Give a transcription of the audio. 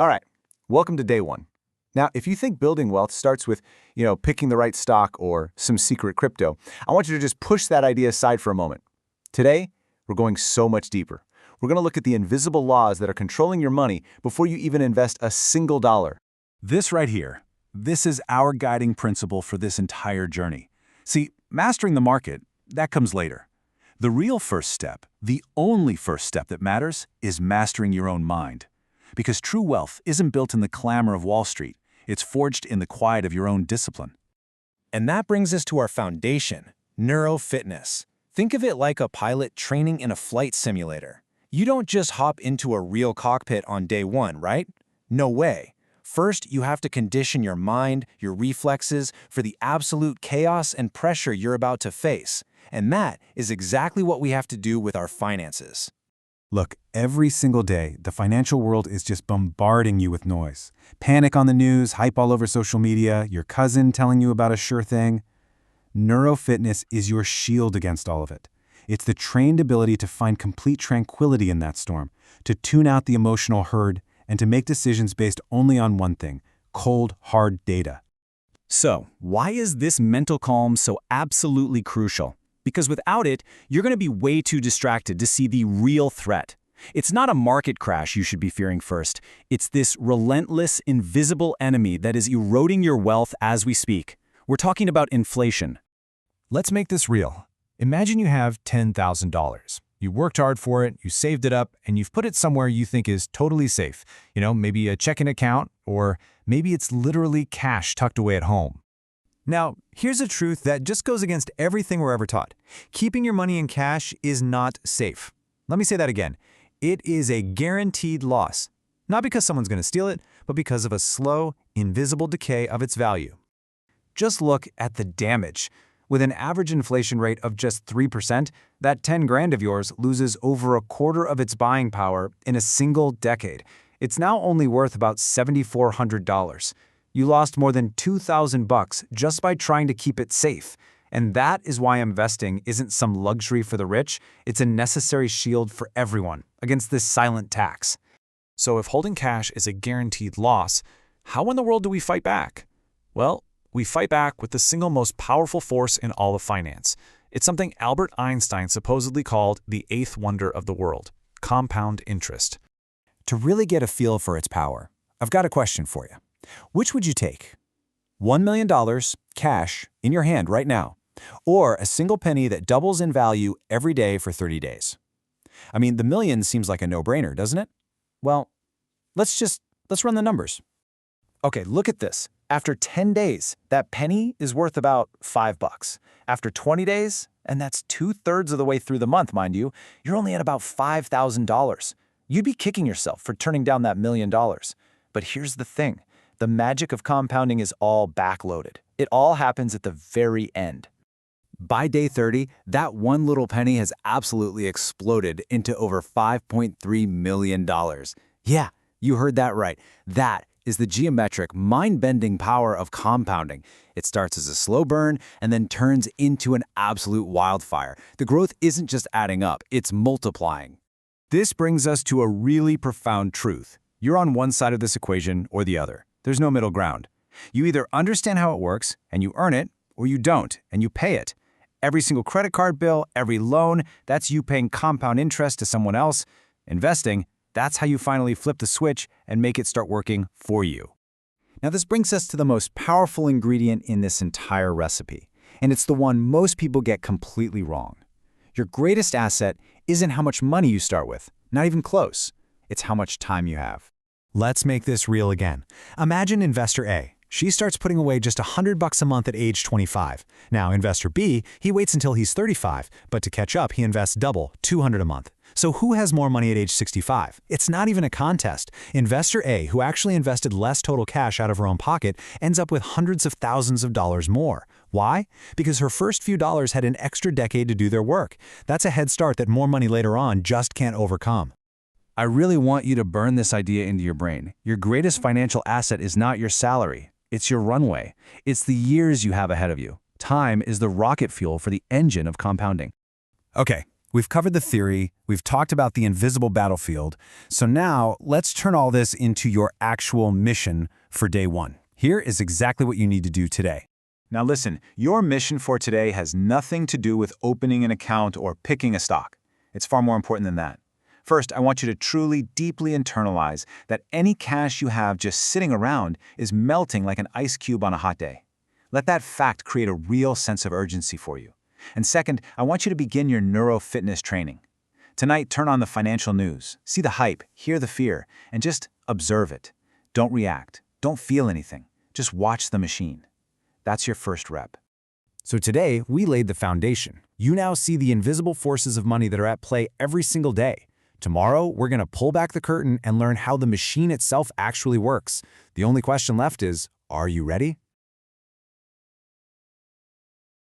All right, welcome to day one. Now, if you think building wealth starts with, picking the right stock or some secret crypto, I want you to just push that idea aside for a moment. Today, we're going so much deeper. We're going to look at the invisible laws that are controlling your money before you even invest a single dollar. This right here, this is our guiding principle for this entire journey. See, mastering the market, that comes later. The real first step, the only first step that matters, is mastering your own mind. Because true wealth isn't built in the clamor of Wall Street. It's forged in the quiet of your own discipline. And that brings us to our foundation, Neuro Fitness. Think of it like a pilot training in a flight simulator. You don't just hop into a real cockpit on day one, right? No way. First, you have to condition your mind, your reflexes, for the absolute chaos and pressure you're about to face. And that is exactly what we have to do with our finances. Look, every single day, the financial world is just bombarding you with noise. Panic on the news, hype all over social media, your cousin telling you about a sure thing. Neuro Fitness is your shield against all of it. It's the trained ability to find complete tranquility in that storm, to tune out the emotional herd, and to make decisions based only on one thing: cold, hard data. So, why is this mental calm so absolutely crucial? Because without it, you're going to be way too distracted to see the real threat. It's not a market crash you should be fearing first. It's this relentless, invisible enemy that is eroding your wealth as we speak. We're talking about inflation. Let's make this real. Imagine you have $10,000. You worked hard for it, you saved it up, and you've put it somewhere you think is totally safe. Maybe a checking account, or maybe it's literally cash tucked away at home. Now, here's a truth that just goes against everything we're ever taught. Keeping your money in cash is not safe. Let me say that again. It is a guaranteed loss. Not because someone's going to steal it, but because of a slow, invisible decay of its value. Just look at the damage. With an average inflation rate of just 3%, that 10 grand of yours loses over a quarter of its buying power in a single decade. It's now only worth about $7,400. You lost more than $2,000 just by trying to keep it safe. And that is why investing isn't some luxury for the rich. It's a necessary shield for everyone against this silent tax. So if holding cash is a guaranteed loss, how in the world do we fight back? Well, we fight back with the single most powerful force in all of finance. It's something Albert Einstein supposedly called the eighth wonder of the world: compound interest. To really get a feel for its power, I've got a question for you. Which would you take? $1 million cash in your hand right now, or a single penny that doubles in value every day for 30 days? I mean, the million seems like a no-brainer, doesn't it? Well, let's run the numbers. Okay, look at this. After 10 days, that penny is worth about $5. After 20 days, and that's 2/3 of the way through the month, mind you, you're only at about $5,000. You'd be kicking yourself for turning down that $1 million. But here's the thing. The magic of compounding is all backloaded. It all happens at the very end. By day 30, that one little penny has absolutely exploded into over $5.3 million. Yeah, you heard that right. That is the geometric, mind-bending power of compounding. It starts as a slow burn and then turns into an absolute wildfire. The growth isn't just adding up, it's multiplying. This brings us to a really profound truth. You're on one side of this equation or the other. There's no middle ground. You either understand how it works and you earn it, or you don't and you pay it. Every single credit card bill, every loan, that's you paying compound interest to someone else. Investing, that's how you finally flip the switch and make it start working for you. Now this brings us to the most powerful ingredient in this entire recipe, and it's the one most people get completely wrong. Your greatest asset isn't how much money you start with, not even close. It's how much time you have. Let's make this real again. Imagine investor A. She starts putting away just $100 a month at age 25. Now, investor B, he waits until he's 35, but to catch up, he invests double, $200 a month. So who has more money at age 65? It's not even a contest. Investor A, who actually invested less total cash out of her own pocket, ends up with hundreds of thousands of dollars more. Why? Because her first few dollars had an extra decade to do their work. That's a head start that more money later on just can't overcome. I really want you to burn this idea into your brain. Your greatest financial asset is not your salary. It's your runway. It's the years you have ahead of you. Time is the rocket fuel for the engine of compounding. Okay, We've covered the theory, we've talked about the invisible battlefield, so now let's turn all this into your actual mission for day one. Here is exactly what you need to do today. Now listen, your mission for today has nothing to do with opening an account or picking a stock. It's far more important than that. First, I want you to truly, deeply internalize that any cash you have just sitting around is melting like an ice cube on a hot day. Let that fact create a real sense of urgency for you. And second, I want you to begin your neuro fitness training. Tonight, turn on the financial news, see the hype, hear the fear, and just observe it. Don't react. Don't feel anything. Just watch the machine. That's your first rep. So today, we laid the foundation. You now see the invisible forces of money that are at play every single day. Tomorrow, we're going to pull back the curtain and learn how the machine itself actually works. The only question left is, are you ready?